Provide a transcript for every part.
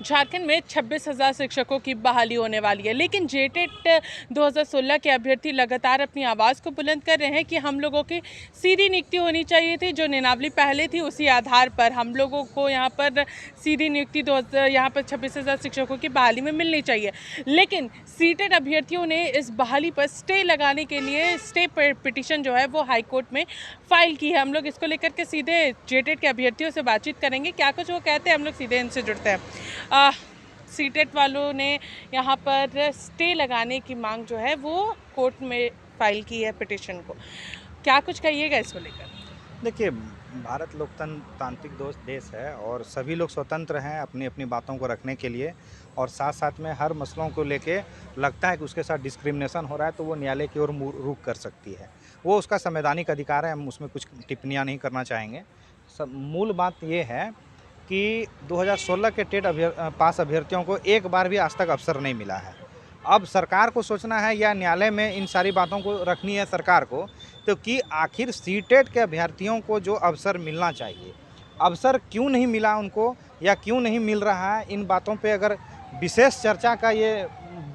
झारखंड में 26,000 शिक्षकों की बहाली होने वाली है, लेकिन जेटेट 2016 के अभ्यर्थी लगातार अपनी आवाज़ को बुलंद कर रहे हैं कि हम लोगों की सीधी नियुक्ति होनी चाहिए थी। जो नियमावली पहले थी उसी आधार पर हम लोगों को यहाँ पर सीधी नियुक्ति यहाँ पर 26,000 शिक्षकों की बहाली में मिलनी चाहिए। लेकिन सीटेट अभ्यर्थियों ने इस बहाली पर स्टे लगाने के लिए स्टे पिटीशन जो है वो हाई कोर्ट में फाइल की है। हम लोग इसको लेकर के सीधे जेटेट के अभ्यर्थियों से बातचीत करेंगे, क्या कुछ वो कहते हैं, हम लोग सीधे इनसे जुड़ते हैं। सीटेट वालों ने यहाँ पर स्टे लगाने की मांग जो है वो कोर्ट में फाइल की है पिटीशन को। क्या कुछ कहिएगा इसको लेकर? देखिए, भारत लोकतांत्रिक देश है और सभी लोग स्वतंत्र हैं अपनी अपनी बातों को रखने के लिए, और साथ साथ में हर मसलों को लेके लगता है कि उसके साथ डिस्क्रिमिनेशन हो रहा है तो वो न्यायालय की ओर रुख कर सकती है। वो उसका संवैधानिक अधिकार है, हम उसमें कुछ टिप्पणियाँ नहीं करना चाहेंगे। मूल बात ये है कि 2016 के टेट पास अभ्यर्थियों को एक बार भी आज तक अवसर नहीं मिला है। अब सरकार को सोचना है या न्यायालय में इन सारी बातों को रखनी है सरकार को, तो कि आखिर सीटेट के अभ्यर्थियों को जो अवसर मिलना चाहिए, अवसर क्यों नहीं मिला उनको या क्यों नहीं मिल रहा है, इन बातों पे अगर विशेष चर्चा का ये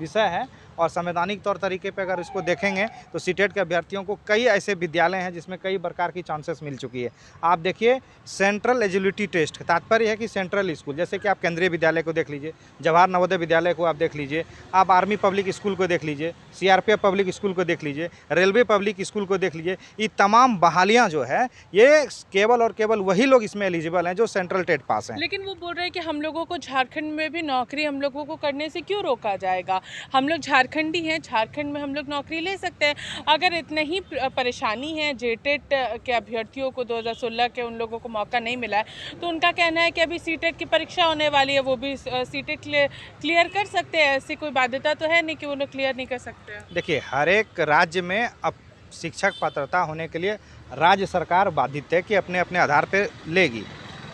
विषय है। और संवैधानिक तौर तरीके पे अगर इसको देखेंगे तो सीटेट के अभ्यर्थियों को कई ऐसे विद्यालय हैं जिसमें कई प्रकार की चांसेस मिल चुकी है। आप देखिए, सेंट्रल एलिजिबिलिटी टेस्ट तात्पर्य है कि सेंट्रल स्कूल, जैसे कि आप केंद्रीय विद्यालय को देख लीजिए, जवाहर नवोदय विद्यालय को आप देख लीजिए, आप आर्मी पब्लिक स्कूल को देख लीजिए, सीआरपीएफ पब्लिक स्कूल को देख लीजिए, रेलवे पब्लिक स्कूल को देख लीजिए। ये तमाम बहालियाँ जो है ये केवल और केवल वही लोग इसमें एलिजिबल हैं जो सेंट्रल टेट पास हैं। लेकिन वो बोल रहे हैं कि हम लोगों को झारखंड में भी नौकरी हम लोगों को करने से क्यों रोका जाएगा? हम लोग झारखंडी हैं, झारखंड में हम लोग नौकरी ले सकते हैं। अगर इतने ही परेशानी है जेटेट के अभ्यर्थियों को 2016 के उन लोगों को मौका नहीं मिला है, तो उनका कहना है कि अभी सीटेट की परीक्षा होने वाली है, वो भी सीटेट क्लियर कर सकते हैं। ऐसी कोई बाध्यता तो है नहीं कि वो लोग क्लियर नहीं कर सकते? देखिए, हर एक राज्य में अब शिक्षक पात्रता होने के लिए राज्य सरकार बाधित है कि अपने अपने आधार पर लेगी।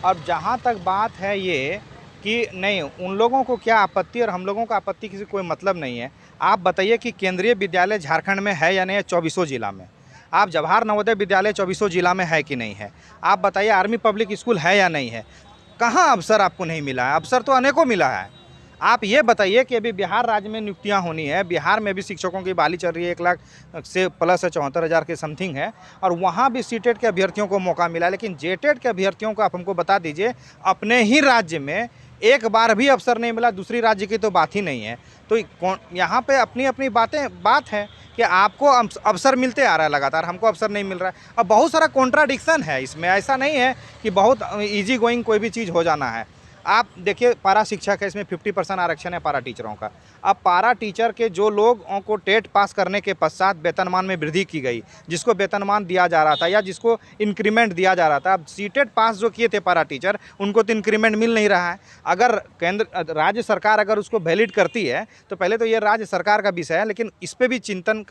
अब जहाँ तक बात है ये कि नहीं, उन लोगों को क्या आपत्ति और हम लोगों का आपत्ति किसी कोई मतलब नहीं है। आप बताइए कि केंद्रीय विद्यालय झारखंड में है या नहीं है? 24 जिला में। आप जवाहर नवोदय विद्यालय 24 जिला में है कि नहीं है? आप बताइए आर्मी पब्लिक स्कूल है या नहीं है? कहाँ अवसर आपको नहीं मिला है? अवसर तो अनेकों मिला है। आप ये बताइए कि अभी बिहार राज्य में नियुक्तियां होनी है, बिहार में भी शिक्षकों की बहाली चल रही है, 1 लाख से प्लस है, 74,000 के समथिंग है, और वहाँ भी सीटेट के अभ्यर्थियों को मौका मिला। लेकिन जेटेट के अभ्यर्थियों को आप हमको बता दीजिए, अपने ही राज्य में एक बार भी अवसर नहीं मिला, दूसरी राज्य की तो बात ही नहीं है। तो यहाँ पे अपनी अपनी बात है कि आपको अवसर मिलते आ रहा है लगातार, हमको अवसर नहीं मिल रहा है। अब बहुत सारा कॉन्ट्राडिक्शन है इसमें, ऐसा नहीं है कि बहुत ईजी गोइंग कोई भी चीज़ हो जाना है। आप देखिए, पारा शिक्षक है, इसमें 50% आरक्षण है पारा टीचरों का। अब पारा टीचर के जो लोगों को टेट पास करने के पश्चात वेतनमान में वृद्धि की गई, जिसको वेतनमान दिया जा रहा था या जिसको इंक्रीमेंट दिया जा रहा था, अब सीटेट पास जो किए थे पारा टीचर, उनको तो इंक्रीमेंट मिल नहीं रहा है। अगर राज्य सरकार अगर उसको वैलिड करती है तो पहले तो ये राज्य सरकार का विषय है, लेकिन इस पर भी चिंतन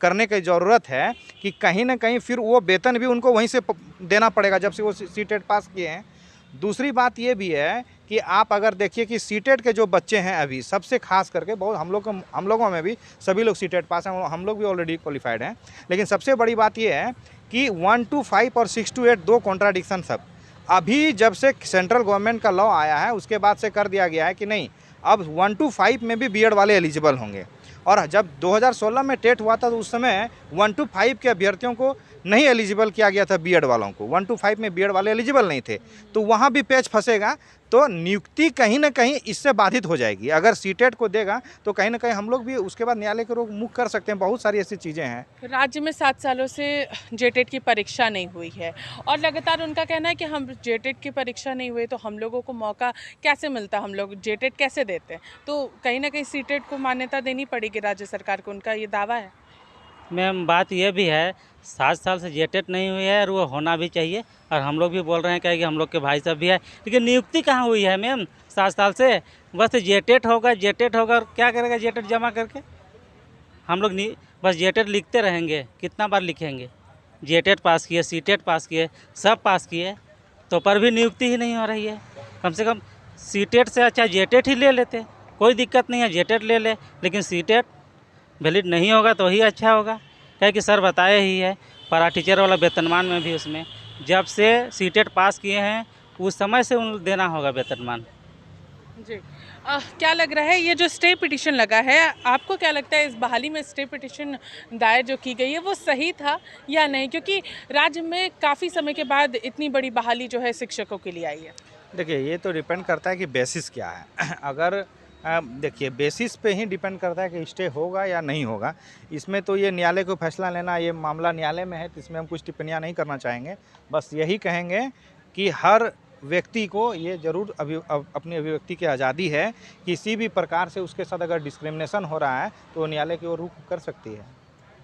करने की ज़रूरत है कि कहीं ना कहीं फिर वो वेतन भी उनको वहीं से देना पड़ेगा जब से वो सीटेट पास किए हैं। दूसरी बात ये भी है कि आप अगर देखिए कि सीटेट के जो बच्चे हैं अभी, सबसे खास करके बहुत हम लोगों में भी सभी लोग सीटेट पास हैं, हम लोग भी ऑलरेडी क्वालिफाइड हैं। लेकिन सबसे बड़ी बात ये है कि 1 to 5 और 6 to 8 दो कॉन्ट्राडिक्शन सब अभी जब से सेंट्रल गवर्नमेंट का लॉ आया है उसके बाद से कर दिया गया है कि नहीं, अब 1 to 5 में भी बीएड वाले एलिजिबल होंगे। और जब 2016 में टेट हुआ था तो उस समय 1 to 5 के अभ्यर्थियों को नहीं एलिजिबल किया गया था, बीएड वालों को 1 to 5 में बीएड वाले एलिजिबल नहीं थे, तो वहाँ भी पेच फंसेगा। तो नियुक्ति कहीं ना कहीं इससे बाधित हो जाएगी। अगर सीटेट को देगा तो कहीं ना कहीं हम लोग भी उसके बाद न्यायालय के रुख मुख कर सकते हैं। बहुत सारी ऐसी चीज़ें हैं। राज्य में 7 सालों से जेटेट की परीक्षा नहीं हुई है और लगातार उनका कहना है कि हम जेटेट की परीक्षा नहीं हुई तो हम लोगों को मौका कैसे मिलता, हम लोग जेटेट कैसे देते हैं? तो कहीं ना कहीं सीटेट को मान्यता देनी पड़ेगी राज्य सरकार को, उनका ये दावा है। मैम, बात यह भी है 7 साल से जेटेट नहीं हुई है और वो होना भी चाहिए, और हम लोग भी बोल रहे हैं क्या कि हम लोग के भाई साहब भी है, लेकिन नियुक्ति कहाँ हुई है मैम 7 साल से? बस जेटेट होगा और क्या करेगा जेटेट जमा करके? हम लोग बस जेटेट लिखते रहेंगे, कितना बार लिखेंगे? जेटेट पास किए, सीटेट पास किए, सब पास किए, तो पर भी नियुक्ति ही नहीं हो रही है। कम से कम सीटेट से अच्छा जेटेट ही ले लेते, कोई दिक्कत नहीं है, जेटेट ले ले, लेकिन सीटेट वैलिड नहीं होगा तो ही अच्छा होगा। क्या कि सर बताए ही है, पारा टीचर वाला वेतनमान में भी उसमें जब से सीटेट पास किए हैं उस समय से उन देना होगा वेतनमान। जी। क्या लग रहा है ये जो स्टे पिटिशन लगा है, आपको क्या लगता है इस बहाली में स्टे पिटिशन दायर जो की गई है वो सही था या नहीं? क्योंकि राज्य में काफ़ी समय के बाद इतनी बड़ी बहाली जो है शिक्षकों के लिए आई है। देखिए, ये तो डिपेंड करता है कि बेसिस क्या है। अगर देखिए, बेसिस पे ही डिपेंड करता है कि स्टे होगा या नहीं होगा। इसमें तो ये न्यायालय को फैसला लेना, ये मामला न्यायालय में है, तो इसमें हम कुछ टिप्पणियाँ नहीं करना चाहेंगे। बस यही कहेंगे कि हर व्यक्ति को ये ज़रूर अपनी अभिव्यक्ति की आज़ादी है। किसी भी प्रकार से उसके साथ अगर डिस्क्रिमिनेशन हो रहा है, तो वो न्यायालय की ओर रुख कर सकती है।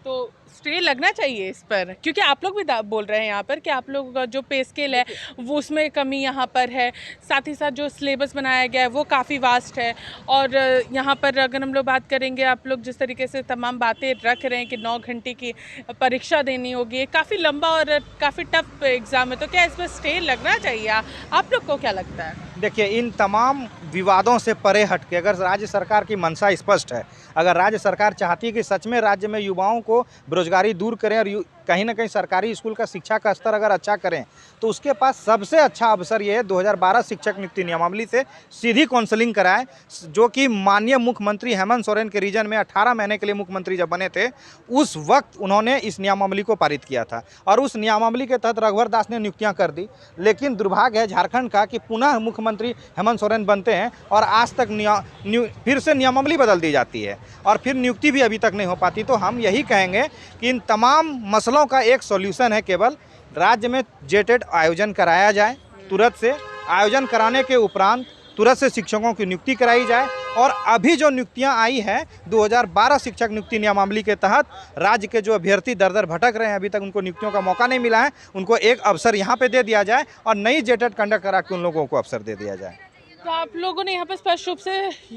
तो स्टे लगना चाहिए इस पर, क्योंकि आप लोग भी बोल रहे हैं यहाँ पर कि आप लोग का जो पे स्केल है वो उसमें कमी यहाँ पर है, साथ ही साथ जो सिलेबस बनाया गया है वो काफ़ी वास्ट है। और यहाँ पर अगर हम लोग बात करेंगे, आप लोग जिस तरीके से तमाम बातें रख रहे हैं कि 9 घंटे की परीक्षा देनी होगी, ये काफ़ी लंबा और काफ़ी टफ एग्ज़ाम है, तो क्या इस पर स्टे लगना चाहिए? आप लोग को क्या लगता है? देखिए, इन तमाम विवादों से परे हट के अगर राज्य सरकार की मंशा स्पष्ट है, अगर राज्य सरकार चाहती है कि सच में राज्य में युवाओं को बेरोजगारी दूर करें और कहीं ना कहीं सरकारी स्कूल का शिक्षा का स्तर अगर अच्छा करें, तो उसके पास सबसे अच्छा अवसर ये है 2012 शिक्षक नियुक्ति नियमावली से सीधी काउंसलिंग कराएं, जो कि माननीय मुख्यमंत्री हेमंत सोरेन के रीजन में 18 महीने के लिए मुख्यमंत्री जब बने थे, उस वक्त उन्होंने इस नियमावली को पारित किया था और उस नियमावली के तहत रघुवर दास ने नियुक्तियां कर दी। लेकिन दुर्भाग्य है झारखंड का कि पुनः मुख्यमंत्री हेमंत सोरेन बनते हैं और आज तक फिर से नियमावली बदल दी जाती है और फिर नियुक्ति भी अभी तक नहीं हो पाती। तो हम यही कहेंगे कि इन तमाम मसलों का एक सॉल्यूशन है, केवल राज्य में जेटेट आयोजन कराया जाए, तुरंत से आयोजन कराने के उपरांत तुरंत से शिक्षकों की नियुक्ति कराई जाए और अभी जो नियुक्तियां आई है 2012 शिक्षक नियुक्ति नियमावली के तहत, राज्य के जो अभ्यर्थी दर दर भटक रहे हैं, अभी तक उनको नियुक्तियों का मौका नहीं मिला है, उनको एक अवसर यहाँ पे दे दिया जाए और नई जेटेट कंडक्ट करा के उन लोगों को अवसर दे दिया जाए। तो आप लोगों ने यहाँ पर स्पष्ट रूप से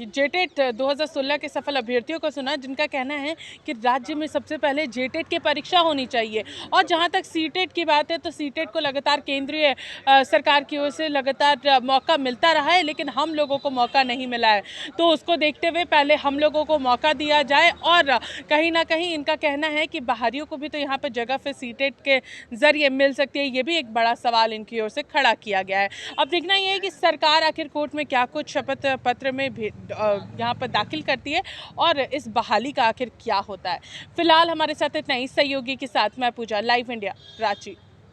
जेटेट 2016 के सफल अभ्यर्थियों को सुना, जिनका कहना है कि राज्य में सबसे पहले जेटेट की परीक्षा होनी चाहिए। और जहाँ तक सीटेट की बात है, तो सीटेट को लगातार केंद्रीय सरकार की ओर से लगातार मौका मिलता रहा है, लेकिन हम लोगों को मौका नहीं मिला है। तो उसको देखते हुए पहले हम लोगों को मौका दिया जाए और कहीं ना कहीं इनका कहना है कि बाहरियों को भी तो यहाँ पर जगह फिर सीटेट के ज़रिए मिल सकती है। ये भी एक बड़ा सवाल इनकी ओर से खड़ा किया गया है। अब देखना ये है कि सरकार आखिर कोर्ट में क्या कुछ शपथ पत्र में भी यहाँ पर दाखिल करती है और इस बहाली का आखिर क्या होता है। फिलहाल हमारे साथ इतना ही। सहयोगी के साथ मैं पूजा, लाइव इंडिया, रांची।